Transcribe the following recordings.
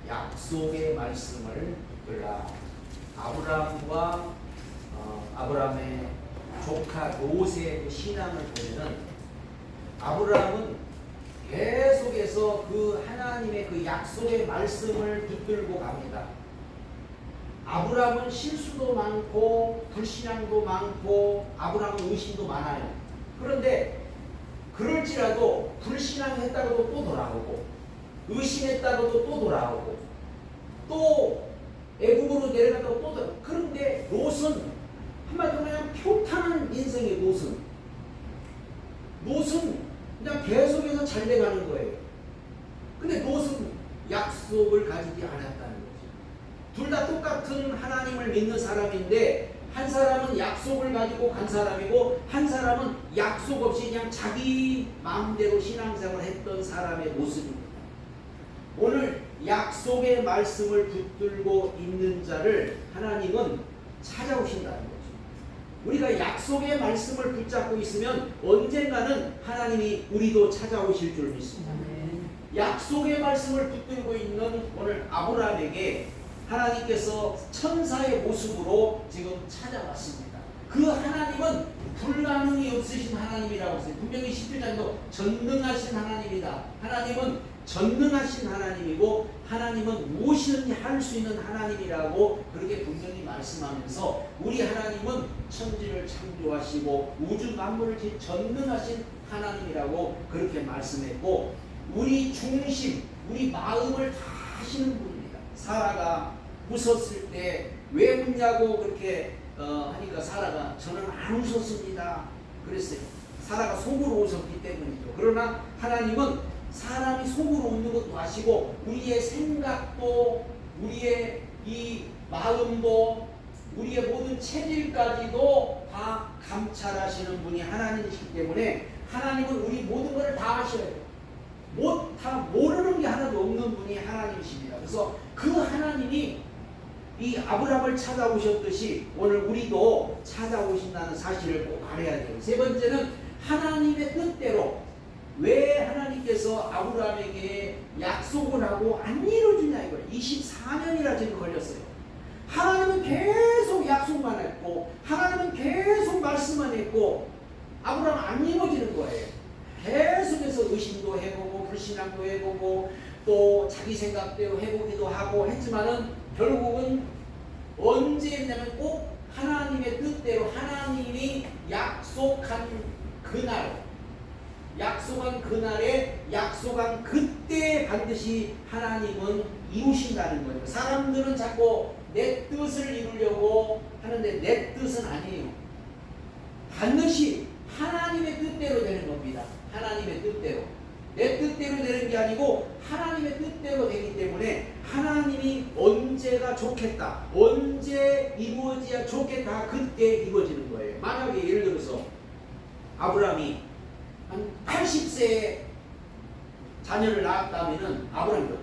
약속의 말씀을 붙들라. 아브라함과 아브라함의 조카 롯의 그 신앙을 보면은 아브라함은 계속해서 그 하나님의 그 약속의 말씀을 붙들고 갑니다. 아브라함은 실수도 많고 불신앙도 많고 아브라함은 의심도 많아요. 그런데 그럴지라도 불신앙했다가도 또 돌아오고 의심했다가도 또 돌아오고 또 애국으로 내려갔다고 또 돌아오고. 그런데 롯은 한마디로 그냥 평탄한 인생의 롯은 그냥 계속해서 잘 돼가는 거예요. 근데 롯은 약속을 가지지 않았다는 거죠. 둘 다 똑같은 하나님을 믿는 사람인데 한 사람은 약속을 가지고 간 사람이고 한 사람은 약속 없이 그냥 자기 마음대로 신앙생활을 했던 사람의 모습입니다. 오늘 약속의 말씀을 붙들고 있는 자를 하나님은 찾아오신다는 거죠. 우리가 약속의 말씀을 붙잡고 있으면 언젠가는 하나님이 우리도 찾아오실 줄 믿습니다. 약속의 말씀을 붙들고 있는 오늘 아브라함에게 하나님께서 천사의 모습으로 지금 찾아왔습니다. 그 하나님은 불가능이 없으신 하나님이라고 했어요. 분명히 10절에도 전능하신 하나님이다. 하나님은 전능하신 하나님이고 하나님은 무엇이든지 할 수 있는 하나님이라고 그렇게 분명히 말씀하면서 우리 하나님은 천지를 창조하시고 우주 만물을 전능하신 하나님이라고 그렇게 말씀했고 우리 중심, 우리 마음을 다 하시는 분입니다. 사라가 웃었을 때 왜 웃냐고 그렇게 하니까 사라가 저는 안 웃었습니다 그랬어요. 사라가 속으로 웃었기 때문이죠. 그러나 하나님은 사람이 속으로 웃는 것도 아시고 우리의 생각도 우리의 이 마음도 우리의 모든 체질까지도 다 감찰하시는 분이 하나님이시기 때문에 하나님은 우리 모든 것을 다 아셔야 돼요. 다 모르는 게 하나도 없는 분이 하나님이십니다. 그래서 그 하나님이 이 아브라함을 찾아오셨듯이 오늘 우리도 찾아오신다는 사실을 꼭 알아야 돼요. 세 번째는 하나님의 뜻대로 왜 하나님께서 아브라함에게 약속을 하고 안 이루어주냐 이거예요. 24년이나 지금 걸렸어요. 하나님은 계속 약속만 했고 하나님은 계속 말씀만 했고 아브라함은 안 이루어지는 거예요. 계속해서 의심도 해보고 불신앙도 해보고 또 자기 생각대로 해보기도 하고 했지만은 결국은 언제 했냐면 꼭 하나님의 뜻대로 하나님이 약속한 그날에 약속한 그때 반드시 하나님은 이루신다는 거예요. 사람들은 자꾸 내 뜻을 이루려고 하는데 내 뜻은 아니에요. 반드시 하나님의 뜻대로 되는 겁니다. 하나님의 뜻대로. 내 뜻대로 되는 게 아니고 하나님의 뜻대로 되기 때문에 하나님이 언제가 좋겠다, 언제 이루어져야 좋겠다 그때 이루어지는 거예요. 만약에 예를 들어서 아브라함이 한 80세에 자녀를 낳았다면은 아브라함도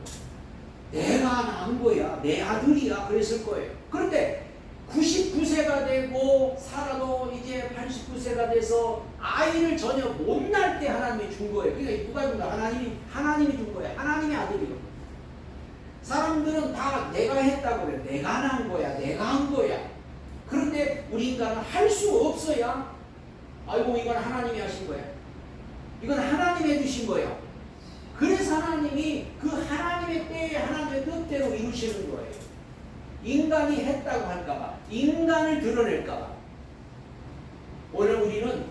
내가 낳은 거야, 내 아들이야 그랬을 거예요. 그런데 99세가 되고 사라도 이제 89세가 돼서 아이를 전혀 못 낳을 때 하나님이 준 거예요. 그러니까 누가 준 거야? 하나님이 준 거예요. 하나님의 아들이요. 사람들은 다 내가 했다고 그래. 내가 낳은 거야. 내가 한 거야. 그런데 우리 인간은 할 수 없어야 아이고 이건 하나님이 하신 거야. 이건 하나님이 해주신 거야. 그래서 하나님이 그 하나님의 때에 하나님의 뜻대로 이루시는 거예요. 인간이 했다고 할까봐, 인간을 드러낼까봐. 오늘 우리는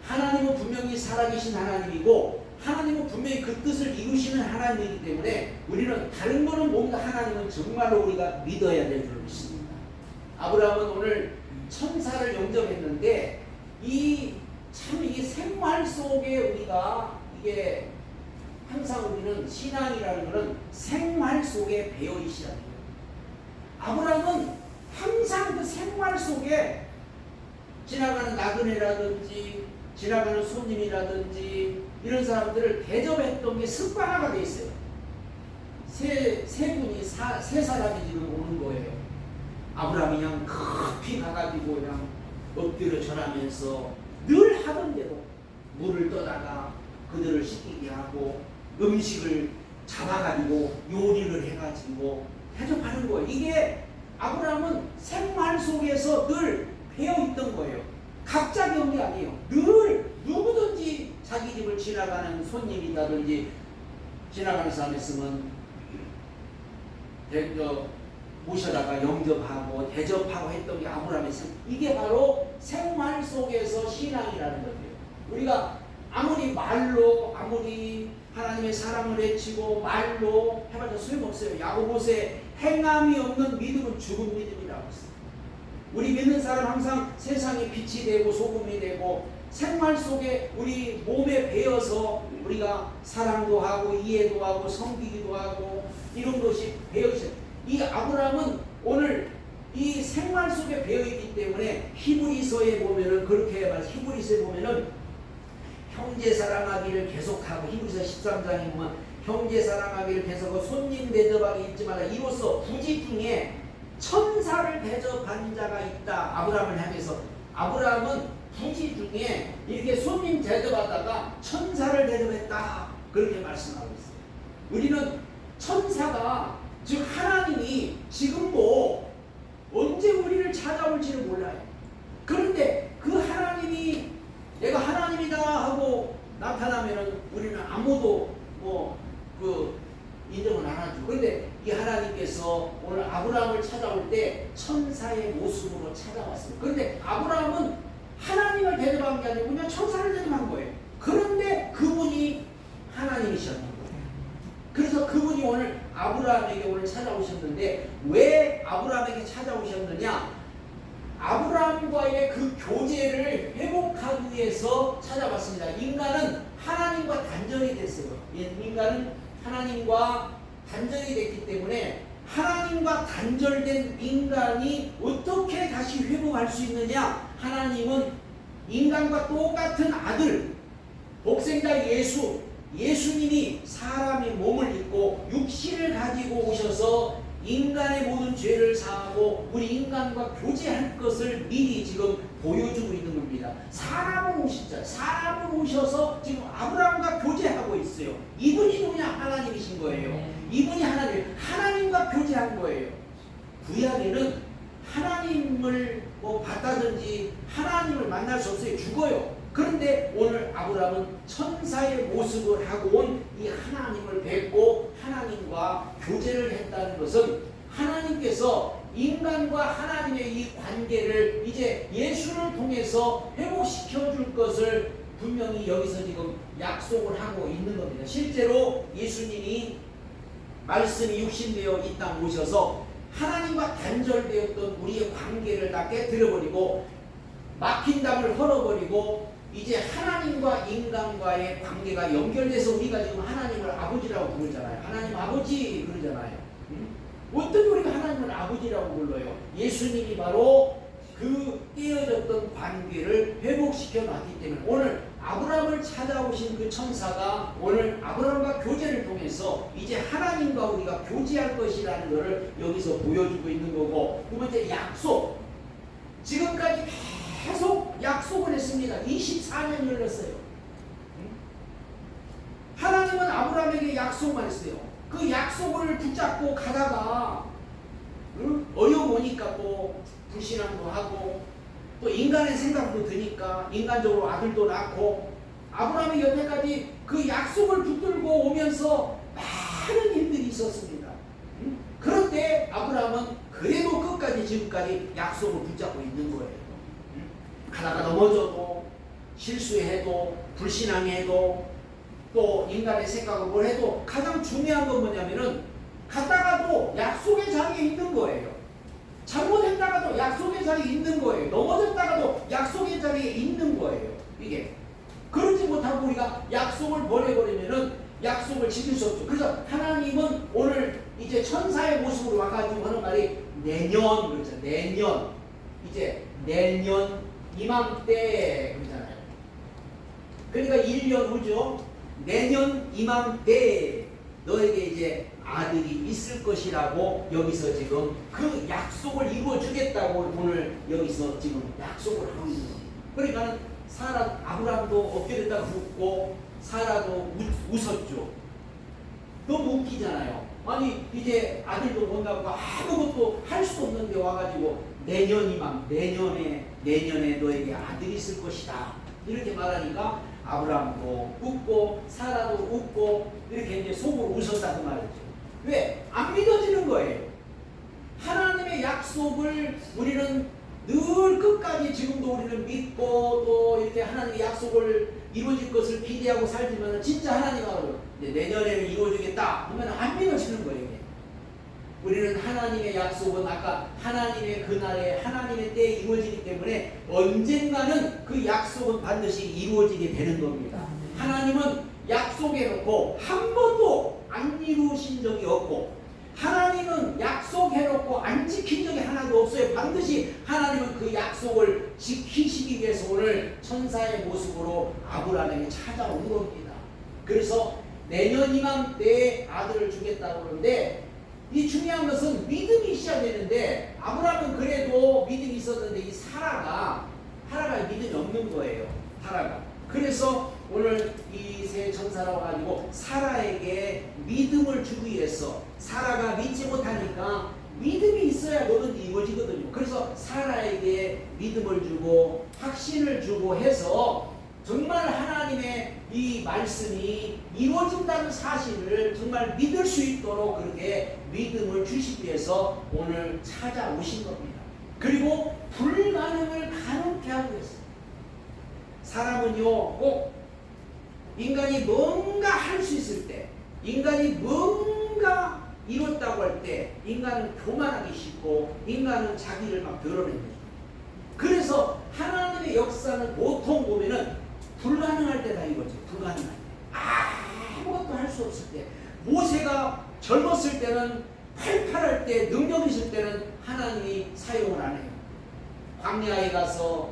하나님은 분명히 살아계신 하나님이고 하나님은 분명히 그 뜻을 이루시는 하나님이기 때문에 우리는 다른 거는 뭔가 하나님은 정말로 우리가 믿어야 될 줄 믿습니다. 아브라함은 오늘 천사를 영접했는데 이 생활 속에 우리가 이게 항상 우리는 신앙이라는 것은 생활 속에 배어 있어야 돼요. 아브라함은 항상 그 생활 속에 지나가는 나그네라든지 지나가는 손님이라든지 이런 사람들을 대접했던 게 습관화가 돼 있어요. 세 사람이 지금 오는 거예요. 아브라함이 그냥 급히 가가지고 그냥 엎드려 절하면서 늘 하던 대로 물을 떠다가 그들을 씻기게 하고 음식을 잡아가지고 요리를 해가지고 대접하는 거예요. 이게 아브라함은 생활 속에서 늘 배어있던 거예요. 갑자기 온 게 아니에요. 늘 누구든지 자기 집을 지나가는 손님이라든지 지나가는 사람 있으면 모셔다가 영접하고 대접하고 했던 게 아브라함의 삶. 이게 바로 생활 속에서 신앙이라는 거예요. 우리가 아무리 말로 아무리 하나님의 사랑을 외치고 말로 해봐도 소용없어요. 야고보서에 행함이 없는 믿음은 죽은 믿음이라고 했어요. 우리 믿는 사람 항상 세상에 빛이 되고 소금이 되고 생활 속에 우리 몸에 배어서 우리가 사랑도 하고 이해도 하고 섬기기도 하고 이런 것이 배어있어요. 이 아브라함은 오늘 이 생활 속에 배어있기 때문에 히브리서에 보면은 그렇게 말해서 히브리서에 보면은 형제 사랑하기를 계속하고 히브리서 13장에 보면 형제 사랑하기를 계속하고 손님 대접하기 잊지 말라. 이로써 부지 중에 천사를 대접한 자가 있다. 아브라함을 향해서 아브라함은 부지 중에 이렇게 손님 대접하다가 천사를 대접했다. 그렇게 말씀하고 있어요. 우리는 천사가 즉 하나님이 지금도 언제 우리를 찾아올지를 몰라요. 그런데 그 하나님이 내가 하나님이다 하고 나타나면은 우리는 아무도 인정을 안 하죠. 그런데 이 하나님께서 오늘 아브라함을 찾아올 때 천사의 모습으로 찾아왔습니다. 그런데 아브라함은 하나님을 대접한 게 아니고 그냥 천사를 대접한 거예요. 그런데 그분이 하나님이셨던 거예요. 그래서 그분이 오늘 아브라함에게 오늘 찾아오셨는데 왜 아브라함에게 찾아오셨느냐? 아브라함과의 그 교제를 회복하기 위해서 찾아왔습니다. 인간은 하나님과 단절이 됐어요. 인간은 하나님과 단절이 됐기 때문에 하나님과 단절된 인간이 어떻게 다시 회복할 수 있느냐? 하나님은 인간과 똑같은 아들, 복생자 예수님이 사람의 몸을 입고 육신을 가지고 오셔서 인간의 모든 죄를 사하고 우리 인간과 교제할 것을 미리 지금 보여주고 있는 겁니다. 사람으로 오셨죠. 사람으로 오셔서 지금 아브라함과 교제하고 있어요. 이분이 누구냐? 하나님이신 거예요. 이분이 하나님과 교제한 거예요. 구약에는 하나님을 받다든지 하나님을 만날 수 없어요. 죽어요. 그런데 오늘 아브라함은 천사의 모습을 하고 온 이 하나님을 뵙고 하나님과 교제를 했다는 것은 하나님께서 인간과 하나님의 이 관계를 이제 예수를 통해서 회복시켜 줄 것을 분명히 여기서 지금 약속을 하고 있는 겁니다. 실제로 예수님이 말씀이 육신되어 이 땅 오셔서 하나님과 단절되었던 우리의 관계를 다 깨뜨려버리고 막힌 담을 헐어버리고 이제 하나님과 인간과의 관계가 연결돼서 우리가 지금 하나님을 아버지라고 부르잖아요. 하나님 아버지 그러잖아요. 어떻게 우리가 하나님을 아버지라고 불러요? 예수님이 바로 그 깨어졌던 관계를 회복시켜 놨기 때문에 오늘 아브라함을 찾아오신 그 천사가 오늘 아브라함과 교제를 통해서 이제 하나님과 우리가 교제할 것이라는 것을 여기서 보여주고 있는 거고, 두 번째 약속. 지금까지 계속 약속을 했습니다. 24년 흘렀어요. 하나님은 아브라함에게 약속만 했어요. 그 약속을 붙잡고 가다가 어려움 오니까 또 불신앙도 하고 또 인간의 생각도 드니까 인간적으로 아들도 낳고 아브라함의 여태까지 그 약속을 붙들고 오면서 많은 일들이 있었습니다. 그런데 아브라함은 그래도 끝까지 지금까지 약속을 붙잡고 있는 거예요. 가다가 넘어져도 실수해도 불신앙해도 또 인간의 생각을 뭘 해도 가장 중요한 건 뭐냐면은 갔다가도 약속의 자리에 있는 거예요. 잘못했다가도 약속의 자리에 있는 거예요. 넘어졌다가도 약속의 자리에 있는 거예요. 이게 그러지 못하고 우리가 약속을 버려버리면은 약속을 지킬 수 없죠. 그래서 하나님은 오늘 이제 천사의 모습으로 와가지고 하는 말이 내년 그렇죠. 내년 이제 내년 이맘때 그러잖아요. 그러니까 1년 후죠. 내년 이맘때 너에게 이제 아들이 있을 것이라고 여기서 지금 그 약속을 이루어주겠다고 오늘 여기서 지금 약속을 하고 있는 겁니다. 그러니까 아브라함도 엎드렸다가 웃고 사라도 웃었죠. 너무 웃기잖아요. 아니 이제 아들도 못 낳고 아무것도 할 수 없는데 와가지고 내년이만 내년에 너에게 아들이 있을 것이다 이렇게 말하니까 아브라함도 웃고 사라도 웃고 이렇게 이제 속으로 웃었다고 말이죠. 왜? 안 믿어지는 거예요. 하나님의 약속을 우리는 늘 끝까지 지금도 우리는 믿고 또 이렇게 하나님의 약속을 이루어질 것을 기대하고 살지만 진짜 하나님하고 내년에는 이루어지겠다 하면 안 믿어지는 거예요. 우리는 하나님의 약속은 아까 하나님의 그날에 하나님의 때에 이루어지기 때문에 언젠가는 그 약속은 반드시 이루어지게 되는 겁니다. 하나님은 약속해놓고 한 번도 안 이루신 적이 없고 하나님은 약속해놓고 안 지킨 적이 하나도 없어요. 반드시 하나님은 그 약속을 지키시기 위해서 오늘 천사의 모습으로 아브라함에게 찾아온 겁니다. 그래서 내년 이맘때에 아들을 주겠다고 그러는데 이 중요한 것은 믿음이 있어야 되는데 아브라함은 그래도 믿음이 있었는데 이 사라가 믿음이 없는 거예요. 사라가. 그래서 오늘 이 세 천사라 가지고 사라에게 믿음을 주기 위해서 사라가 믿지 못하니까 믿음이 있어야 뭐든지 이루어지거든요. 그래서 사라에게 믿음을 주고 확신을 주고 해서 정말 하나님의 이 말씀이 이루어진다는 사실을 정말 믿을 수 있도록 그렇게 믿음을 주시기 위해서 오늘 찾아오신 겁니다. 그리고 불가능을 가능케 하고 있어요. 사람은요 꼭 인간이 뭔가 할 수 있을 때 인간이 뭔가 이뤘다고 할 때 인간은 교만하기 쉽고 인간은 자기를 막 드러내는 거죠. 그래서 하나님의 역사는 보통 보면은 불가능할 때다 이거죠. 불가능할 때 아무것도 할 수 없을 때 모세가 젊었을 때는 팔팔할 때 능력 있을 때는 하나님이 사용을 안 해요. 광야에 가서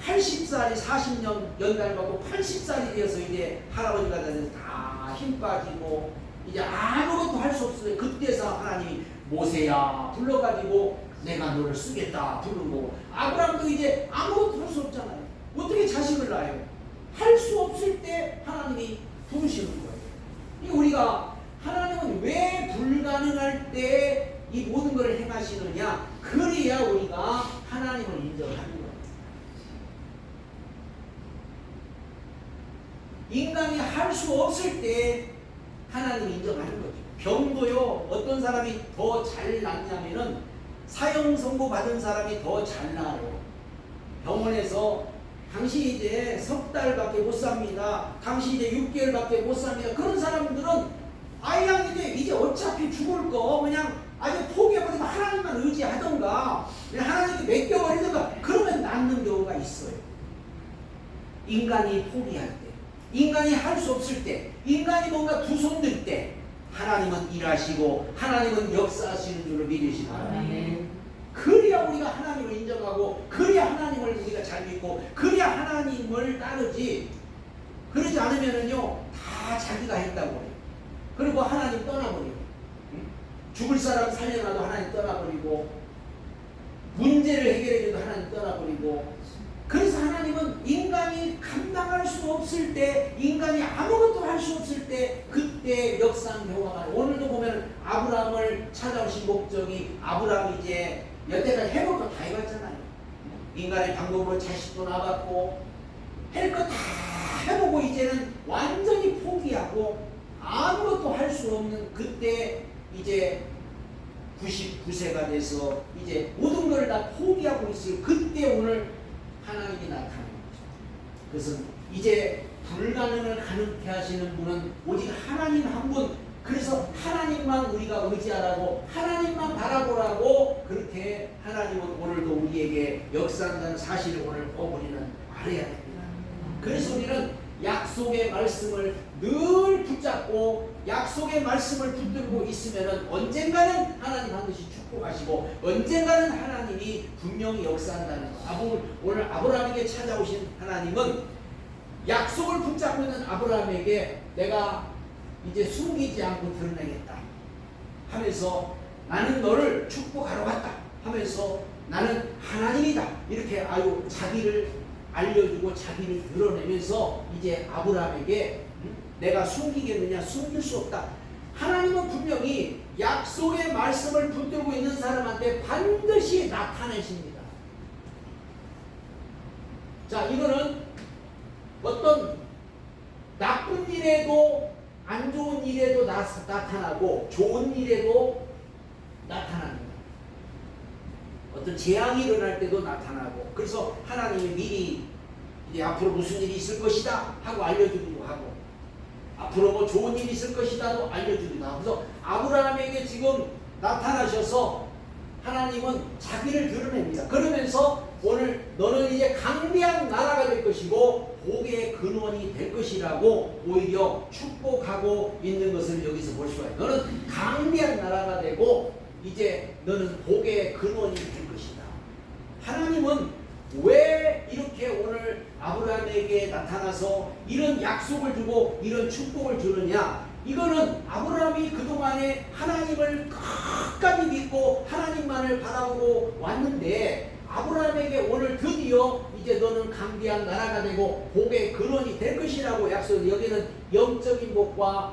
80살이 40년 연단받고 80살이 되어서 이제 할아버지가 돼서 다 힘 빠지고 이제 아무것도 할 수 없어요. 그때서 하나님이 모세야 불러가지고 내가 너를 쓰겠다 부른 거고 아브라함도 이제 아무것도 할 수 없잖아요. 어떻게 자식을 낳아요? 할 수 없을 때 하나님이 부르시는 거예요. 우리가 하나님은 왜 불가능할 때 이 모든 것을 행하시느냐 그래야 우리가 하나님을 인정하는 거예요. 인간이 할 수 없을 때 하나님이 인정하는 거죠. 병도요 어떤 사람이 더 잘 낫냐면은 사형 선고 받은 사람이 더 잘 나아요. 병원에서 당신 이제 석 달밖에 못 삽니다. 당신 이제 6개월밖에 못 삽니다. 그런 사람들은 아양 이제 어차피 죽을 거 그냥 아주 포기해버리면 하나님만 의지하던가 하나님께 맡겨버리던가 그러면 낫는 경우가 있어요. 인간이 포기할 때 인간이 할 수 없을 때 인간이 뭔가 두 손 들 때 하나님은 일하시고 하나님은 역사하시는 줄을 믿으시기 바랍니다. 그래야 우리가 하나님을 인정하고 그래야 하나님을 우리가 잘 믿고 그래야 하나님을 따르지 그러지 않으면은요 다 자기가 했다고 해요. 그리고 하나님 떠나버리고 죽을 사람 살려놔도 하나님 떠나버리고 문제를 해결해줘도 하나님 떠나버리고 그래서 하나님은 인간이 감당할 수 없을 때 인간이 아무것도 할 수 없을 때 그때 역사한 경우가 많아요. 오늘도 보면 아브라함을 찾아오신 목적이 아브라함이 이제 여태까지 해볼 거 다 해봤잖아요. 인간의 방법으로 자식도 낳았고 할 거 다 해보고 이제는 완전히 포기하고 아무것도 할 수 없는 그때 이제 99세가 돼서 이제 모든 걸 다 포기하고 있을 그때 오늘 하나님이 나타나는 거죠. 그래서 이제 불가능을 가능케 하시는 분은 오직 하나님 한 분. 그래서 하나님만 우리가 의지하라고 하나님만 바라보라고 그렇게 하나님은 오늘도 우리에게 역사한다는 사실을 오늘 꼭 우리는 알아야 됩니다. 그래서 우리는 약속의 말씀을 늘 붙잡고 약속의 말씀을 붙들고 있으면 언젠가는 하나님 반드시 축복하시고 언젠가는 하나님이 분명히 역사한다는 거. 오늘 아브라함에게 찾아오신 하나님은 약속을 붙잡고 있는 아브라함에게 내가 이제 숨기지 않고 드러내겠다 하면서 나는 너를 축복하러 왔다 하면서 나는 하나님이다 이렇게 자기를 알려주고 자기를 드러내면서 이제 아브라함에게 내가 숨기겠느냐? 숨길 수 없다. 하나님은 분명히 약속의 말씀을 붙들고 있는 사람한테 반드시 나타내십니다. 자, 이거는 어떤 나쁜 일에도 안 좋은 일에도 나타나고 좋은 일에도 나타납니다. 어떤 재앙이 일어날 때도 나타나고, 그래서 하나님이 미리 이제 앞으로 무슨 일이 있을 것이다 하고 알려주기도 하고, 앞으로 뭐 좋은 일이 있을 것이다도 알려주기도 하고. 그래서 아브라함에게 지금 나타나셔서 하나님은 자기를 드러냅니다. 그러면서 오늘 너는 이제 강대한 나라가 될 것이고 복의 근원이 될 것이라고 오히려 축복하고 있는 것을 여기서 볼 수가 있어요. 너는 강대한 나라가 되고 이제 너는 복의 근원이 될 것이다. 하나님은 왜 이렇게 오늘 아브라함에게 나타나서 이런 약속을 주고 이런 축복을 주느냐? 이거는 아브라함이 그동안에 하나님을 끝까지 믿고 하나님만을 바라보고 왔는데, 아브라함에게 오늘 드디어 이제 너는 강대한 나라가 되고 복의 근원이 될 것이라고 약속을, 여기는 영적인 복과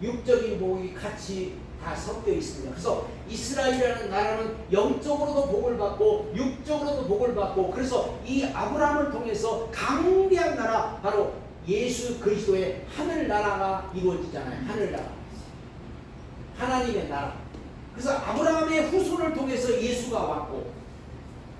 육적인 복이 같이 다 섞여 있습니다. 그래서 이스라엘이라는 나라는 영적으로도 복을 받고 육적으로도 복을 받고, 그래서 이 아브라함을 통해서 강대한 나라, 바로 예수 그리스도의 하늘나라가 이루어지잖아요. 하늘나라, 하나님의 나라. 그래서 아브라함의 후손을 통해서 예수가 왔고,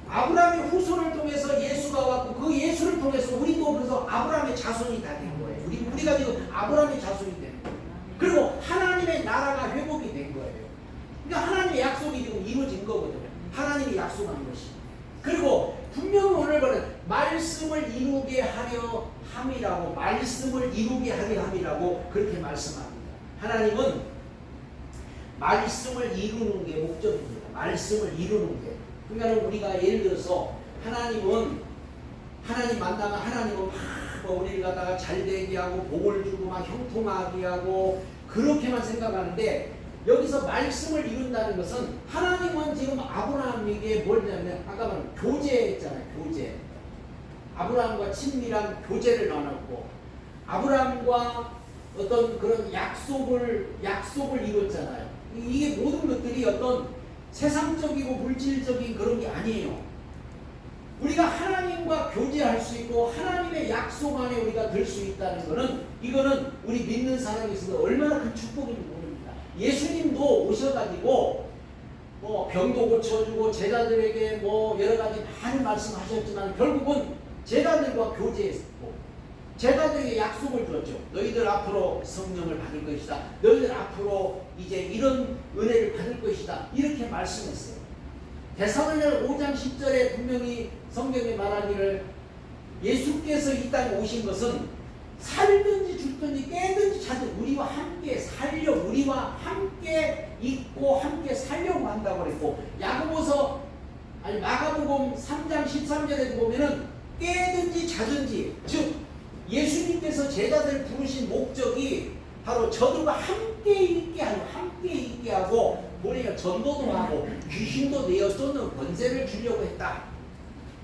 아브라함의 후손을 통해서 예수가 왔고, 그 예수를 통해서 우리도 그래서 아브라함의 자손이 다 된 거예요. 우리가 지금 아브라함의 자손이 된 거예요. 그리고 하나님의 나라가 회복이 된 거예요. 그러니까 하나님의 약속이 지금 이루어진 거거든요. 하나님이 약속한 것이. 그리고 분명히 오늘 보는 말씀을 이루게 하려 함이라고, 말씀을 이루게 하려 함이라고 그렇게 말씀합니다. 하나님은 말씀을 이루는 게 목적입니다. 말씀을 이루는 게. 그러니까 우리가 예를 들어서 하나님 만나면 하나님은 막 우리를 갖다가 잘되게 하고 복을 주고 막 형통하게 하고 그렇게만 생각하는데, 여기서 말씀을 이룬다는 것은 하나님은 지금 아브라함에게 뭘 했냐면, 아까 말한 교제했잖아요. 교제. 아브라함과 친밀한 교제를 나눴고, 아브라함과 어떤 그런 약속을 이뤘잖아요. 이게 모든 것들이 어떤 세상적이고 물질적인 그런 게 아니에요. 우리가 하나님과 교제할 수 있고 하나님의 약속 안에 우리가 들 수 있다는 것은, 이거는 우리 믿는 사람이 있어서 얼마나 큰 축복인지 모릅니다. 예수님도 오셔가지고 뭐 병도 고쳐주고 제자들에게 뭐 여러 가지 많은 말씀하셨지만 결국은 제자들과 교제했고 제자들에게 약속을 줬죠. 너희들 앞으로 성령을 받을 것이다. 너희들 앞으로 이제 이런 은혜를 받을 것이다. 이렇게 말씀했어요. 데살로니가 5장 10절에 분명히 성경에 말하기를, 예수께서 이 땅에 오신 것은 살든지 죽든지 깨든지 자든 우리와 함께 살려, 우리와 함께 있고 함께 살려고 한다고 그랬고, 마가복음 3장 13절에 보면은 깨든지 자든지, 즉 예수님께서 제자들을 부르신 목적이 바로 저들과 함께 있게 하고 우리가 전도도 하고 귀신도 내어 쫓는 권세를 주려고 했다.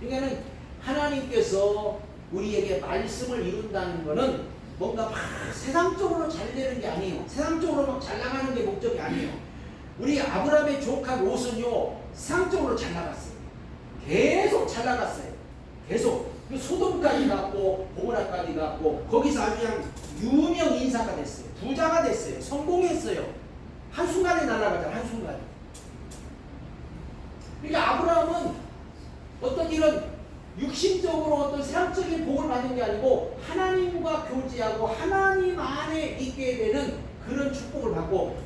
그러니까는 하나님께서 우리에게 말씀을 이룬다는 것은 뭔가 막 세상적으로 잘 되는 게 아니에요. 세상적으로 막 잘 나가는 게 목적이 아니에요. 우리 아브라함의 조카 롯은요, 세상적으로 잘 나갔어요. 계속 잘 나갔어요. 계속. 소돔까지 갔고 고모라까지 갔고 거기서 아주 그냥 유명 인사가 됐어요. 부자가 됐어요. 성공했어요. 한순간에 날아가잖아요. 한순간에. 그러니까 아브라함은 어떤 이런 육신적으로 어떤 세상적인 복을 받는 게 아니고 하나님과 교제하고 하나님 안에 있게 되는 그런 축복을 받고,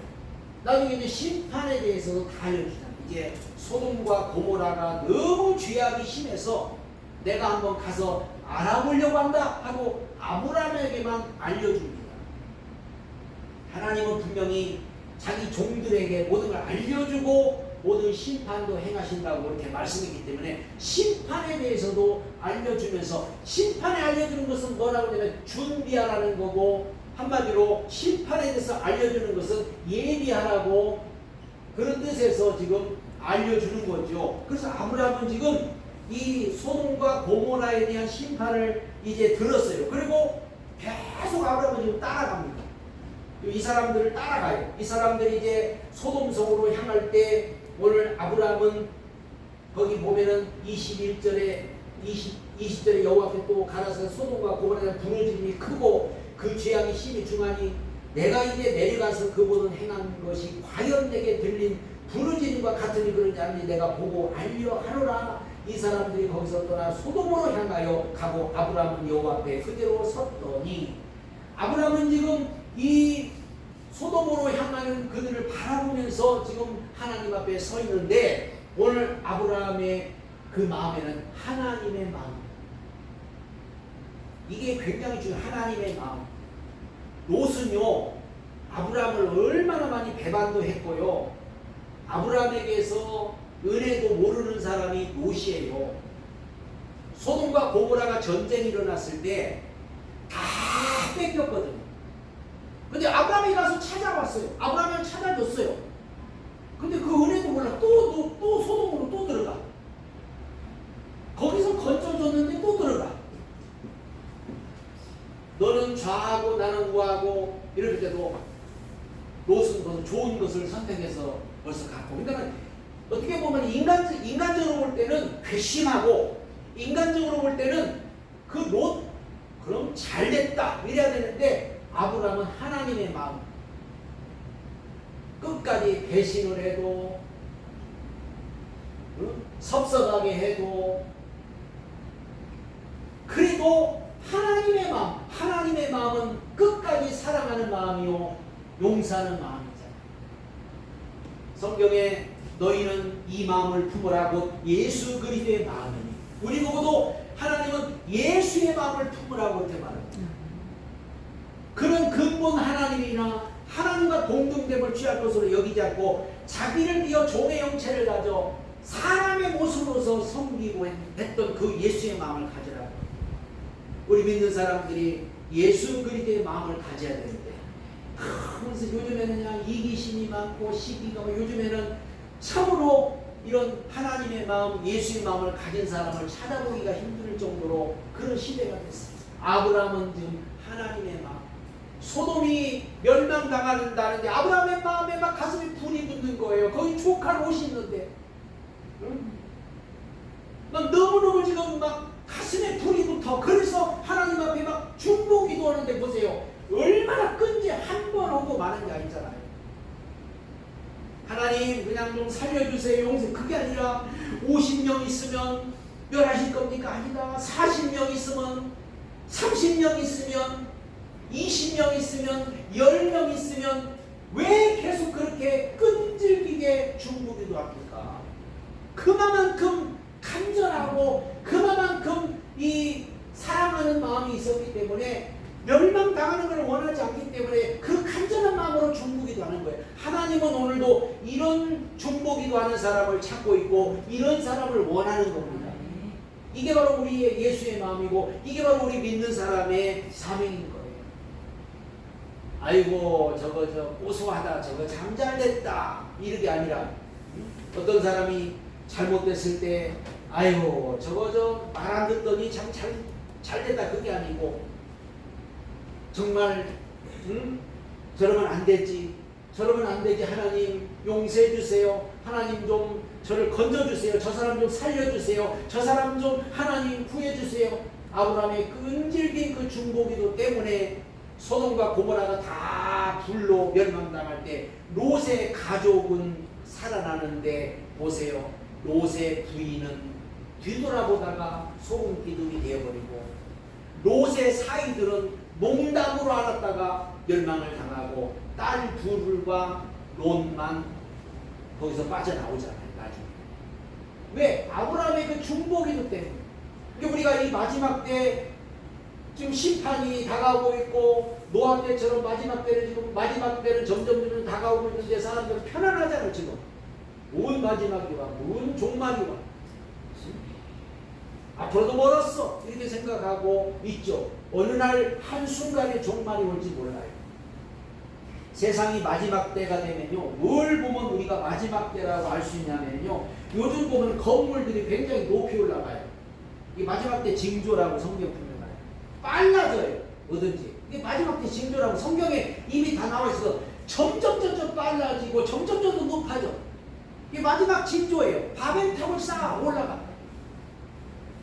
나중에 이제 심판에 대해서도 다 알려주잖아요. 이제 소돔과 고모라가 너무 죄악이 심해서 내가 한번 가서 알아보려고 한다 하고 아브라함에게만 알려줍니다. 하나님은 분명히 자기 종들에게 모든 걸 알려주고 모든 심판도 행하신다고 그렇게 말씀했기 때문에 심판에 대해서도 알려주면서, 심판에 알려주는 것은 뭐라고 하냐면 준비하라는 거고, 한마디로 심판에 대해서 알려주는 것은 예비하라고 그런 뜻에서 지금 알려주는 거죠. 그래서 아브라함은 지금 이 소돔과 고모라에 대한 심판을 이제 들었어요. 그리고 계속 아브라함은 지금 따라갑니다. 이 사람들을 따라가요. 이 사람들이 이제 소돔성으로 향할 때 오늘 아브라함은 거기 보면은 21절에 20절에 여호와 앞에 또 가라사대 소돔과 고모라에 부르짖음이 크고 그 죄악이 심히 중하니 내가 이제 내려가서 그보다 행한 것이 과연 내게 들린 부르짖음과 같으니 그러지 않니 내가 보고 알려 하노라. 이 사람들이 거기서 떠나 소돔으로 향하여 가고 아브라함은 여호와 앞에 그대로 섰더니 아브라함은 지금 이 소돔으로 향하는 그들을 바라보면서 지금 하나님 앞에 서 있는데 오늘 아브라함의 그 마음에는 하나님의 마음, 이게 굉장히 중요한 하나님의 마음. 롯은요 아브라함을 얼마나 많이 배반도 했고요, 아브라함에게서 은혜도 모르는 사람이 롯이에요. 소돔과 고모라가 전쟁이 일어났을 때 다 뺏겼거든요. 근데 아브라함이 가서 찾아왔어요. 아브라함을 찾아줬어요. 근데 그 은혜도 몰라. 또 소돔으로 또 들어가. 거기서 건져줬는데 또 들어가. 너는 좌하고 나는 우하고 이럴 때도 롯은 더 좋은 것을 선택해서 벌써 갖고. 그러니까 어떻게 보면 인간적으로 볼 때는 괘씸하고 인간적으로 볼 때는 그 롯 그럼 잘됐다 이래야 되는데 아브라함은 하나님의 마음, 끝까지 배신을 해도 섭섭하게 해도 그래도 하나님의 마음은 끝까지 사랑하는 마음이요 용서하는 마음이잖아요. 성경에 너희는 이 마음을 품으라 곧 예수 그리스도의 마음이니, 우리 보고도 하나님은 예수의 마음을 품으라고 이렇게 말합니다. 그는 근본 하나님이나 하나님과 동등됨을 취할 것으로 여기지 않고 자기를 비어 종의 형체를 가져 사람의 모습으로서 섬기고 했던 그 예수의 마음을 가지라고. 우리 믿는 사람들이 예수 그리스도의 마음을 가져야 되는데, 그래서 요즘에는 그냥 이기심이 많고 시기가 많고, 요즘에는 참으로 이런 하나님의 마음, 예수의 마음을 가진 사람을 찾아보기가 힘들 정도로 그런 시대가 됐어요. 아브라함은 지금 하나님의 마음, 소돔이 멸망당한다는데 아브라함의 마음에 막 가슴이 불이 붙는 거예요. 거기 조카 롯이 있는데, 막 너무너무 지금 막 가슴에 불이 붙어. 그래서 하나님 앞에 막 중보 기도하는데 보세요. 얼마나 끈지 한 번 오고 마는 게 아니잖아요. 하나님 그냥 좀 살려주세요. 용서. 그게 아니라 50명 있으면 멸하실 겁니까? 아니다. 40명 있으면, 30명 있으면, 20명 있으면, 10명 있으면 왜 계속 그렇게 끈질기게 중보기도 합니까? 그만큼 간절하고 그만큼 이 사랑하는 마음이 있었기 때문에, 멸망당하는 것을 원하지 않기 때문에 그 간절한 마음으로 중보기도 하는 거예요. 하나님은 오늘도 이런 중보기도 하는 사람을 찾고 있고 이런 사람을 원하는 겁니다. 이게 바로 우리의 예수의 마음이고 이게 바로 우리 믿는 사람의 사명인 거예요. 아이고 저거 고소하다, 저거 참 잘됐다, 이게 아니라 어떤 사람이 잘못됐을 때 아이고 저거 말 안 듣더니 참 잘됐다, 그게 아니고 정말 저러면 안 되지, 저러면 안 되지, 하나님 용서해 주세요, 하나님 좀 저를 건져주세요, 저 사람 좀 살려주세요, 저 사람 좀 하나님 구해주세요. 아브라함의 끈질긴 그 중보기도 때문에 소돔과 고모라가 다 불로 멸망당할 때 롯의 가족은 살아나는데, 보세요, 롯의 부인은 뒤돌아보다가 소금 기둥이 되어버리고 롯의 사이들은 농담으로 알았다가 멸망을 당하고 딸 둘과 롯만 거기서 빠져나오잖아요. 나중에. 왜? 아브라함의 그 중보기도 때문에. 우리가 이 마지막 때 지금 심판이 다가오고 있고 노아 때처럼 마지막 때는 점점 다가오고 있는데 사람들은 편안하잖아요. 지금 뭔 마지막이 와, 뭔 종말이 와, 앞으로도 멀었어 이렇게 생각하고 있죠. 어느 날 한순간에 종말이 올지 몰라요. 세상이 마지막 때가 되면요, 뭘 보면 우리가 마지막 때라고 알 수 있냐면요, 요즘 보면 건물들이 굉장히 높이 올라가요. 이 마지막 때 징조라고 성경 보면 빨라져요. 뭐든지 이게 마지막 때 징조라고 성경에 이미 다 나와 있어. 점점 빨라지고 점점 높아져. 이게 마지막 징조예요. 바벨탑을 쌓아 올라가.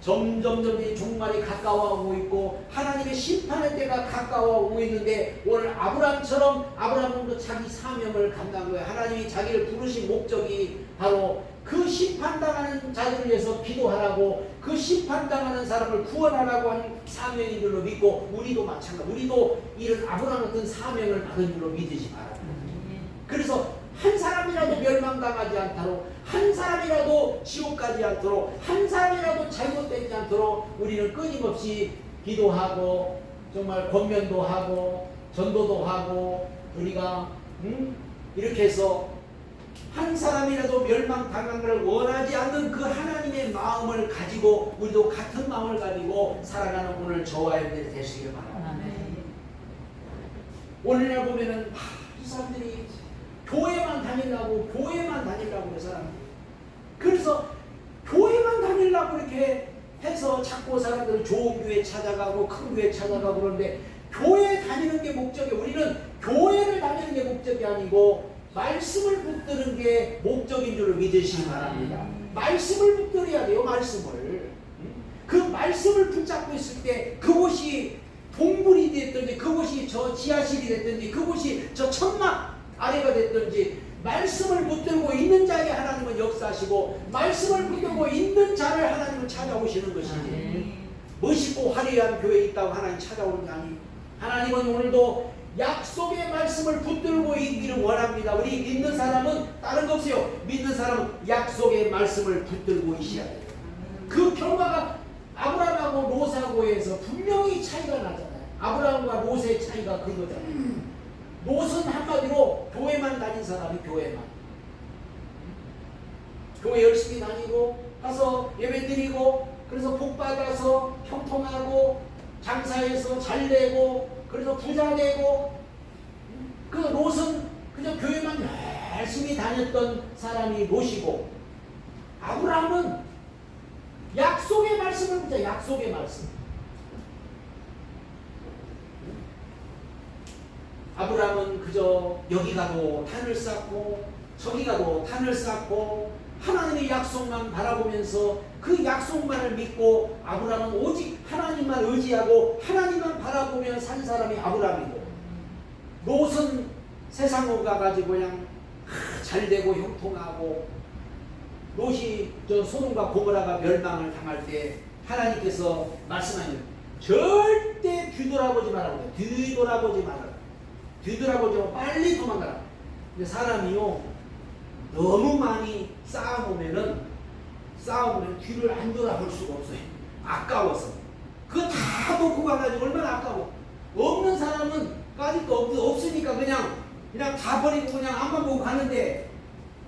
점점 종말이 가까워오고 있고 하나님의 심판의 때가 가까워오고 있는데 오늘 아브라함처럼 아브라함도 자기 사명을 감당한 거예요. 하나님이 자기를 부르신 목적이 바로 그 심판당하는 자들을 위해서 기도하라고, 그 심판당하는 사람을 구원하라고 하는 사명인 줄로 믿고, 우리도 마찬가지. 우리도 이런 아브라함 같은 사명을 받은 줄로 믿으시 바랍니다. 그래서 한 사람이라도 멸망당하지 않도록, 한 사람이라도 지옥 가지 않도록, 한 사람이라도 잘못되지 않도록 우리는 끊임없이 기도하고 정말 권면도 하고 전도도 하고, 우리가 이렇게 해서 한 사람이라도 멸망당한 걸 원하지 않는 그 하나님의 마음을 가지고 우리도 같은 마음을 가지고 살아가는 오늘 저와 여러분들이 되시길 바랍니다. 오늘날 보면은 이 사람들이 교회만 다니려고 그래 사람들이. 그래서 교회만 다니려고 이렇게 해서 자꾸 사람들은 좋은 교회 찾아가고 큰 교회 찾아가고 그러는데, 교회 다니는 게 목적이에요. 우리는 교회를 다니는 게 목적이 아니고 말씀을 붙드는 게 목적인 줄 믿으시기 바랍니다. 말씀을 붙들어야 돼요. 말씀을. 그 말씀을 붙잡고 있을 때 그곳이 동굴이 됐든지 그곳이 저 지하실이 됐든지 그곳이 저 천막 아래가 됐든지 말씀을 붙들고 있는 자에 하나님은 역사하시고, 말씀을 붙들고 있는 자를 하나님은 찾아오시는 것이지, 멋있고 화려한 교회에 있다고 하나님 찾아오는 게 아니에요. 하나님은 오늘도 약속의 말씀을 붙들고 있기를 원합니다. 우리 믿는 사람은 다른 거 없어요. 믿는 사람은 약속의 말씀을 붙들고 있어야 돼요. 그 결과가 아브라함하고 롯하고에서 분명히 차이가 나잖아요. 아브라함과 롯의 차이가 그거잖아요. 롯은 한마디로 교회만 다닌 사람이 교회만. 교회 열심히 다니고 가서 예배 드리고 그래서 복 받아서 형통하고 장사해서 잘 되고 그래서 부자 되고, 그 롯은 그냥 교회만 열심히 다녔던 사람이 롯이고, 아브라함은 약속의 말씀을 보자. 약속의 말씀. 아브라함은 그저 여기 가도 탄을 쌓고 저기 가도 탄을 쌓고 하나님의 약속만 바라보면서 그 약속만을 믿고, 아브라함은 오직 하나님만 의지하고 하나님만 바라보며 산 사람이 아브라함이고, 롯은 세상으로 가가지고 그냥 잘되고 형통하고, 롯이 저 소돔과 고모라가 멸망을 당할 때 하나님께서 말씀하시는 절대 뒤돌아보지 말라고. 뒤돌아보지 말아라. 뒤돌아보지 말고 빨리 도망가라. 근데 사람이요 너무 많이 쌓아놓으면 뒤를 안 돌아볼 수가 없어요. 아까워서. 그거 다 놓고 가가지고 얼마나 아까워. 없는 사람은 까짓 거 없으니까 그냥 다 버리고 그냥 앞만 보고 가는데,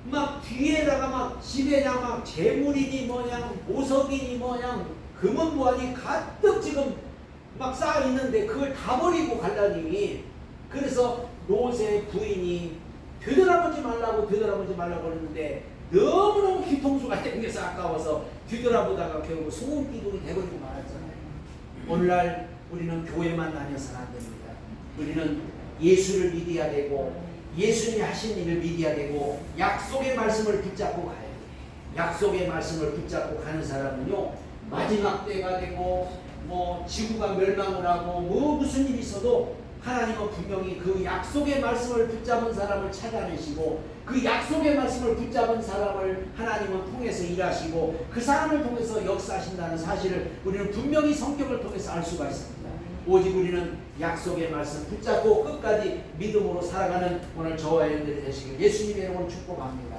막 뒤에다가 막 집에냐 막 재물이니 뭐냐 보석이니 뭐냐 금은 뭐하니 가득 지금 막 쌓아 있는데 그걸 다 버리고 가려니. 그래서 롯의 부인이 뒤돌아보지 말라고 그랬는데 너무너무 뒤통수가 땡겨서 아까워서 뒤돌아보다가 결국 소금기둥이 돼버리고 말았잖아요. 오늘날 우리는 교회만 다녀서는 안 됩니다. 우리는 예수를 믿어야 되고 예수님이 하신 일을 믿어야 되고 약속의 말씀을 붙잡고 가야 돼요. 약속의 말씀을 붙잡고 가는 사람은요 마지막 때가 되고 뭐 지구가 멸망을 하고 뭐 무슨 일이 있어도 하나님은 분명히 그 약속의 말씀을 붙잡은 사람을 찾아내시고 그 약속의 말씀을 붙잡은 사람을 하나님은 통해서 일하시고 그 사람을 통해서 역사하신다는 사실을 우리는 분명히 성경을 통해서 알 수가 있습니다. 오직 우리는 약속의 말씀 붙잡고 끝까지 믿음으로 살아가는 오늘 저와 여러분들이 되시길 예수님의 이름으로 축복합니다.